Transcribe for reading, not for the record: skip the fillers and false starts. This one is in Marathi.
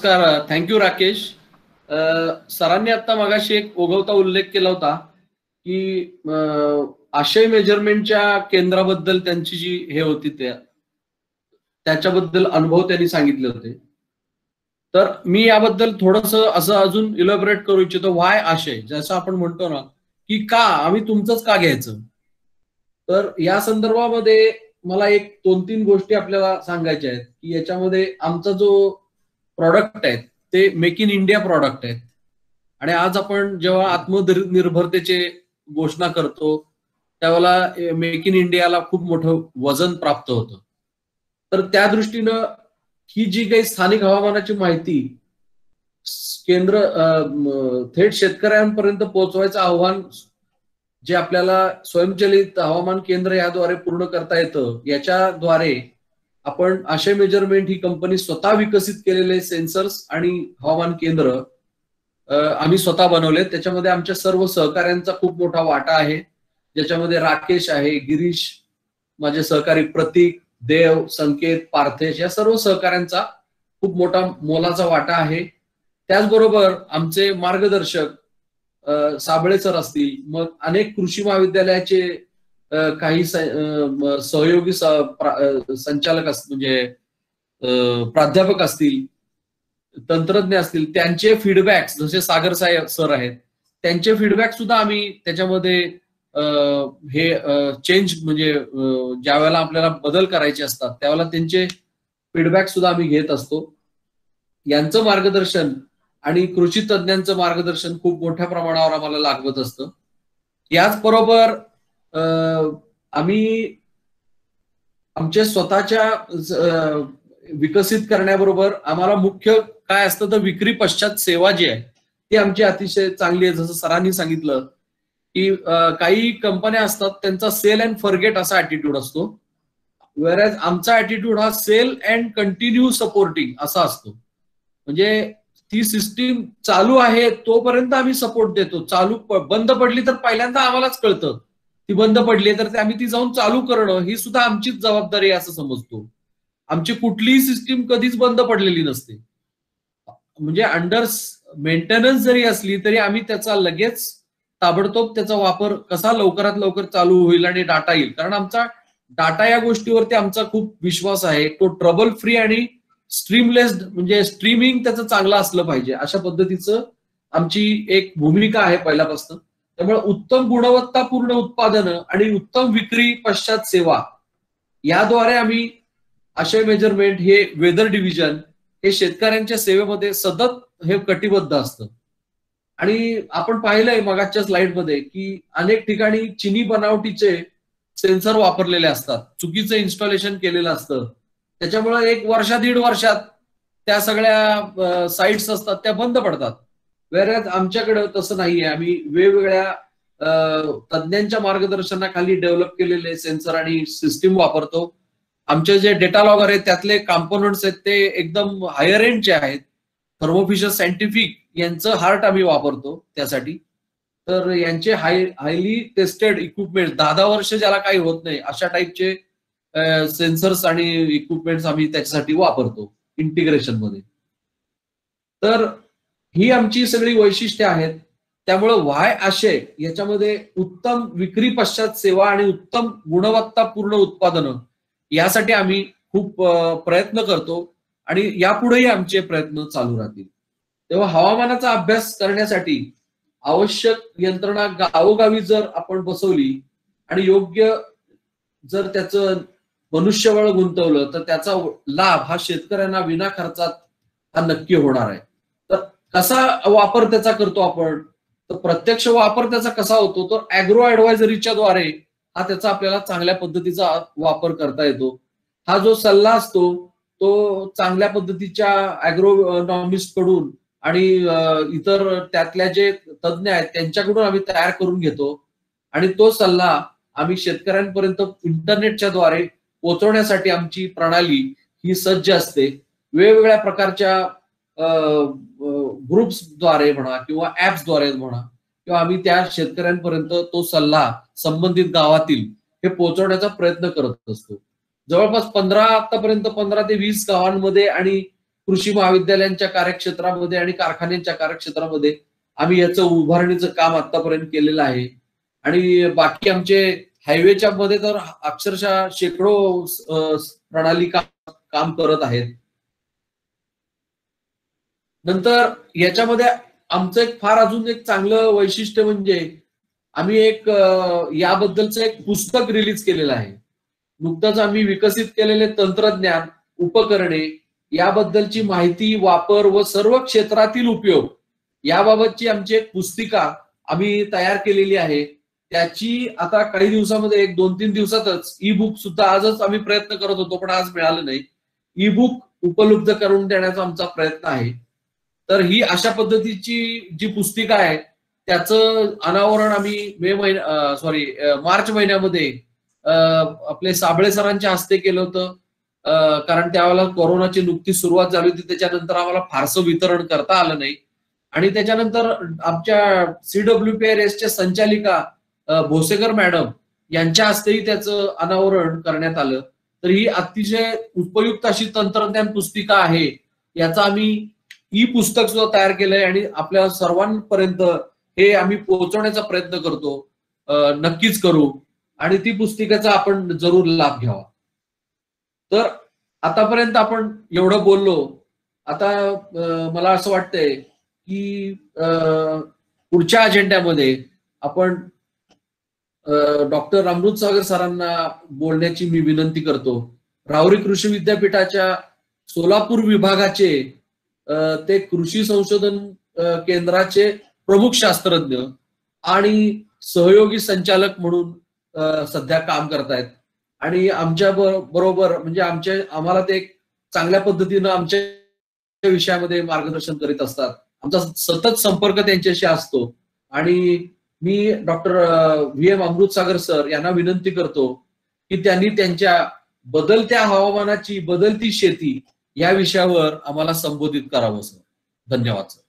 नमस्कार. थँक्यू राकेश. सरांनी आता मगाशी एक ओघवता उल्लेख केला होता की आशय मेजरमेंटच्या केंद्राबद्दल त्यांची जी हे होती त्याच्याबद्दल अनुभव त्यांनी सांगितले होते. तर मी याबद्दल थोडंसं असं अजून इलॅबोरेट करू इच्छितो. व्हाय आशय, जसं आपण म्हणतो ना की का आम्ही तुमचंच का घ्यायचं. तर या संदर्भामध्ये मला एक 2-3 गोष्टी आपल्याला सांगायच्या आहेत की याच्यामध्ये आमचा जो प्रॉडक्ट आहेत ते मेक इन इंडिया प्रॉडक्ट आहेत. आणि आज आपण जेव्हा आत्मनिर्भरतेचे घोषणा करतो त्यावेळेला मेक इन इंडियाला खूप मोठं वजन प्राप्त होतं. तर त्या दृष्टीनं ही जी काही स्थानिक हवामानाची माहिती केंद्र थेट शेतकऱ्यांपर्यंत पोहोचवायचं आव्हान जे आपल्याला स्वयंचलित हवामान केंद्र याद्वारे पूर्ण करता येतं, याच्याद्वारे आपण आशय मेजरमेंट ही कंपनी स्वतः विकसित केलेले सेन्सर्स आणि हवामान केंद्र आम्ही स्वतः बनवले. त्याच्यामध्ये आमच्या सर्व सहकाऱ्यांचा खूप मोठा वाटा आहे, ज्याच्यामध्ये राकेश आहे, गिरीश, माझे सहकारी प्रतीक, देव, संकेत, पार्थेश या सर्व सहकाऱ्यांचा खूप मोठा मोलाचा वाटा आहे. त्याचबरोबर आमचे मार्गदर्शक साबळे सर असतील, मग अनेक कृषी महाविद्यालयाचे काही सहयोगी संचालक म्हणजे प्राध्यापक असतील, तंत्रज्ञ असतील, त्यांचे फीडबॅक जसे सागर साहेब सर आहेत त्यांचे फीडबॅक सुद्धा आम्ही त्याच्यामध्ये हे चेंज म्हणजे ज्या वेळेला आपल्याला बदल करायचे असतात त्यावेळेला त्यांचे फीडबॅक सुद्धा आम्ही घेत असतो. यांचं मार्गदर्शन आणि कृषी तज्ञांचं मार्गदर्शन खूप मोठ्या प्रमाणावर आम्हाला लागत असतं. याचबरोबर आम्ही आमच्या स्वतःच्या विकसित करण्याबरोबर आम्हाला मुख्य काय असतं तर विक्री पश्चात सेवा जी आहे ती आमची अतिशय चांगली आहे. जसं सरांनी सांगितलं की काही कंपन्या असतात त्यांचा सेल अँड फॉरगेट असा ऍटिट्यूड असतो, वेअरएज आमचा ऍटिट्यूड हा सेल अँड कंटिन्यू सपोर्टिंग असा असतो. म्हणजे ती सिस्टीम चालू आहे तोपर्यंत आम्ही सपोर्ट देतो, चालू बंद पडली तर पहिल्यांदा आम्हालाच कळतं ती बंद पडली तर आम्ही ती जाऊन चालू करणं ही सुद्धा आमचीच जबाबदारी आहे असं समजतो. आमची कुठलीही सिस्टीम कधीच बंद पडलेली नसते. म्हणजे अंडर मेंटेनन्स जरी असली तरी आम्ही त्याचा लगेच ताबडतोब त्याचा वापर कसा लवकरात लवकर चालू होईल आणि डाटा येईल, कारण आमचा डाटा या गोष्टीवरती आमचा खूप विश्वास आहे. तो ट्रबल फ्री आणि स्ट्रीमलेस म्हणजे स्ट्रीमिंग त्याचं चांगलं असलं पाहिजे अशा पद्धतीचं आमची एक भूमिका आहे पहिल्यापासून. त्यामुळे उत्तम गुणवत्तापूर्ण उत्पादनं आणि उत्तम विक्री पश्चात सेवा याद्वारे आम्ही आशय मेजरमेंट हे वेदर डिव्हिजन हे शेतकऱ्यांच्या सेवेमध्ये सतत हे कटिबद्ध असतं. आणि आपण पाहिलंय मगाच्या स्लाइडमध्ये की अनेक ठिकाणी चिनी बनावटीचे सेन्सर वापरलेले असतात, चुकीचं इन्स्टॉलेशन केलेलं असतं, त्याच्यामुळे 1 वर्ष 1.5 वर्षात त्या सगळ्या साइट्स असतात त्या बंद पडतात. वेअरएज आमच्याकडे तसं नाहीये. आम्ही वेगवेगळ्या तज्ञांच्या मार्गदर्शनाखाली डेव्हलप केलेले सेन्सर आणि सिस्टीम वापरतो. आमचे जे डेटा लॉगर आहेत त्यातले कॉम्पोनंट्स आहेत ते एकदम हायर एंडचे आहेत. थर्मो फिशर सायंटिफिक यांचं हार्ट आम्ही वापरतो त्यासाठी. तर यांचे हायली टेस्टेड इक्विपमेंट 10-10 वर्ष ज्याला काही होत नाही अशा टाईपचे सेन्सर्स आणि इक्विपमेंट्स आम्ही त्याच्यासाठी वापरतो इंटिग्रेशन मध्ये. तर ही आमची सगळी वैशिष्ट्ये आहेत. त्यामुळे व्हाय आशय याच्यामध्ये उत्तम विक्री पश्चात सेवा आणि उत्तम गुणवत्तापूर्ण उत्पादनं यासाठी आम्ही खूप प्रयत्न करतो आणि यापुढेही आमचे प्रयत्न चालू राहतील. तेव्हा हवामानाचा अभ्यास करण्यासाठी आवश्यक यंत्रणा गावोगावी जर आपण बसवली आणि योग्य जर त्याचं मनुष्यबळ गुंतवलं तर त्याचा लाभ हा शेतकऱ्यांना विना खर्चात हा नक्की होणार आहे. तर कसा वापर त्याचा करतो आपण, तर प्रत्यक्ष वापर त्याचा कसा होतो तर अॅग्रो ऍडवायझरीच्या द्वारे हा त्याचा आपल्याला चांगल्या पद्धतीचा वापर करता येतो. हा जो सल्ला असतो तो चांगल्या पद्धतीच्या अॅग्रोनॉमिस्ट कडून आणि इतर त्यातल्या जे तज्ञ आहेत त्यांच्याकडून आम्ही तयार करून घेतो आणि तो सल्ला आम्ही शेतकऱ्यांपर्यंत इंटरनेटच्या द्वारे पोहोचवण्यासाठी आमची प्रणाली ही सज्ज असते. वेगवेगळ्या प्रकारच्या ग्रुप्सद्वारे म्हणा किंवा ऍप्सद्वारे म्हणा किंवा आम्ही त्या शेतकऱ्यांपर्यंत तो सल्ला संबंधित गावातील हे पोहोचवण्याचा प्रयत्न करत असतो. जवळपास 15 आतापर्यंत 15 ते 20 गावांमध्ये आणि कृषी महाविद्यालयांच्या कार्यक्षेत्रामध्ये आणि कारखान्यांच्या कार्यक्षेत्रामध्ये आम्ही याचं उभारणीचं काम आतापर्यंत केलेलं आहे. आणि बाकी आमचे हायवेच्या मध्ये तर अक्षरशः शेकडो प्रणाली काम करत आहेत. नंतर याच्यामध्ये आमचं एक फार अजून एक चांगलं वैशिष्ट्य म्हणजे आम्ही एक याबद्दलचं एक पुस्तक रिलीज केलेलं आहे. नुकतंच आम्ही विकसित केलेले तंत्रज्ञान, उपकरणे याबद्दलची माहिती, वापर व सर्व क्षेत्रातील उपयोग याबाबतची आमची एक पुस्तिका आम्ही तयार केलेली आहे. त्याची आता काही दिवसामध्ये, एक 2-3 दिवसातच ई बुक सुद्धा, आजच आम्ही प्रयत्न करत होतो पण आज मिळालं नाही, ई बुक उपलब्ध करून देण्याचा आमचा प्रयत्न आहे. तर ही अशा पद्धतीची जी पुस्तिका आहे त्याचं अनावरण आम्ही मार्च महिन्यामध्ये आपले साबळे सरांच्या हस्ते केलं होतं. कारण त्यावेळेला कोरोनाची नुकतीच सुरुवात झाली होती, त्याच्यानंतर आम्हाला फारसं वितरण करता आलं नाही. आणि त्याच्यानंतर आमच्या CWPRSच्या संचालिका भोसेकर मॅडम यांच्या हस्तेही त्याचं अनावरण करण्यात आलं. तर ही अतिशय उपयुक्त अशी तंत्रज्ञान पुस्तिका आहे. याचा आम्ही ई पुस्तक सुद्धा तयार केलंय आणि आपल्या सर्वांपर्यंत हे आम्ही पोहोचवण्याचा प्रयत्न करतो, नक्कीच करू. आणि ती पुस्तिकेचा आपण जरूर लाभ घ्यावा. तर आतापर्यंत आपण एवढं बोललो. आता मला असं वाटतंय की पुढच्या अजेंड्यामध्ये आपण डॉक्टर अमृतसागर सरांना बोलण्याची मी विनंती करतो. राहुरी कृषी विद्यापीठाच्या सोलापूर विभागाचे ते कृषी संशोधन केंद्राचे प्रमुख शास्त्रज्ञ आणि सहयोगी संचालक म्हणून सध्या काम करतायत. आणि आमच्या बरोबर म्हणजे आम्हाला ते चांगल्या पद्धतीनं आमच्या विषयामध्ये मार्गदर्शन करीत असतात. आमचा सतत संपर्क त्यांच्याशी असतो. आणि मी डॉक्टर VM अमृतसागर सर यांना विनंती करतो की त्यांनी त्यांच्या बदलत्या हवामानाची बदलती शेती या विषयावर आम्हाला संबोधित करावं. सर, धन्यवाद सर.